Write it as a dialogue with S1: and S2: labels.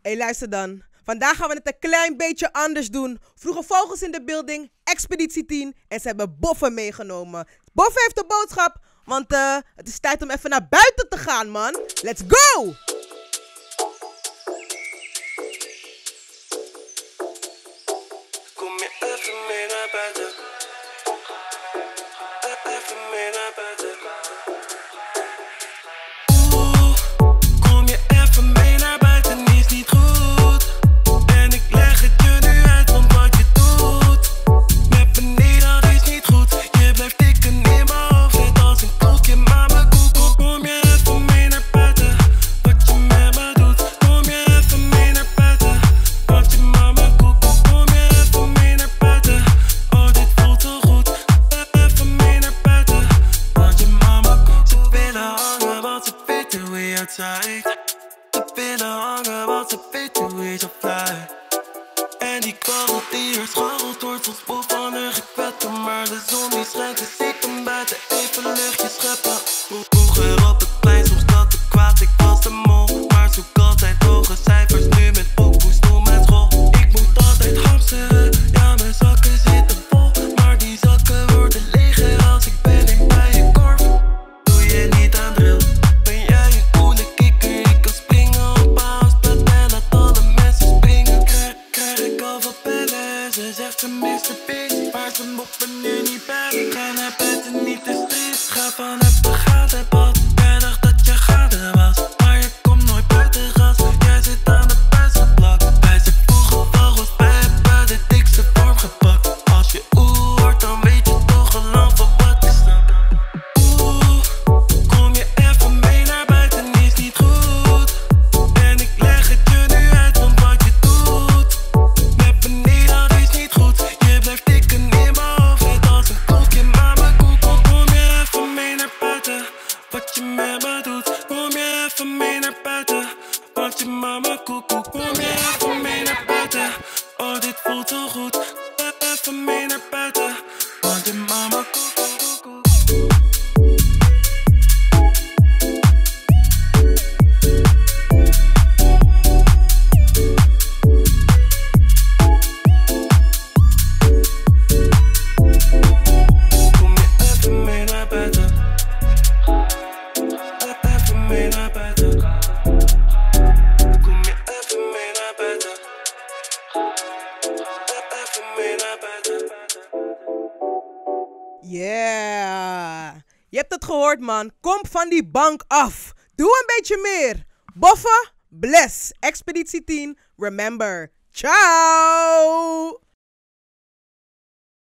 S1: Hey, luister dan. Vandaag gaan we het een klein beetje anders doen. Vroege vogels in de building, Expeditie 10 en ze hebben Boffen meegenomen. Boffen heeft de boodschap, want het is tijd om even naar buiten te gaan, man. Let's go!
S2: Kom je even mee naar buiten? Even mee naar buiten. Kom je even mee naar buiten, is niet goed. En ik leg het je nu uit, want wat je doet met me niet, dat is niet goed. Je blijft tikken in mijn hoofd, net als een koekje, maar mijn koek. Kom je even mee naar buiten, wat je met me doet. Kom je even mee naar buiten, wat je mama koek. Kom je even mee naar buiten, oh dit voelt zo goed. Even mee naar buiten, want je mama koek. Ze willen hangen, want ze weten hoe je outside. Ze willen hangen, want ze weten hoe je zo fly. En die kogel die er schorrelt wordt ons boel van hun gekwetten. Maar de zon die schijnt, dus ik kom buiten even luchtje scheppen. Vroeger op het plein, soms dat ik kwaad, ik was de mol. Maar zoek altijd hoge cijfers, nu met pokoes, doe met school. Ik moet altijd hamsteren, ja mijn zakken zitten vol. Maar die zakken worden leger als ik ben in bij je korf. Doe je niet aan drill, ben jij een coole kikker. Ik kan springen op houseblad en laat alle mensen springen. Krijg ik al wat bellen, ze zegt ze mist de beat. Maar ze moppen nu niet bij, ga naar bed en niet de streets. Ga van het begaande pad, jij dacht dat je gaande was. Maar je komt nooit buiten gas, jij zit aan de buitenplak. Wij zijn vroege vogels, wij hebben de dikste vorm gepakt. Als je oeh hoort, dan weet je toch al lang van wat is dat. Kom je even mee naar buiten, is niet goed. En ik leg het je nu uit, want wat je doet met me niet, dat is niet goed. Je blijft tikken in mijn hoofd, net als een koekje, maar mijn koek. Kom je even mee naar buiten, wat je met me doet. Kom je even mee naar buiten, want je mama koek. Kom je even mee naar buiten, oh dit voelt zo goed. Even mee naar buiten, want je mama koek. Kom je even mee naar buiten, even mee naar buiten. Kom je even mee naar buiten, even mee naar buiten.
S1: Yeah! Je hebt het gehoord, man. Kom van die bank af. Doe een beetje meer. Boffen, bless. Expeditie 10, remember. Ciao!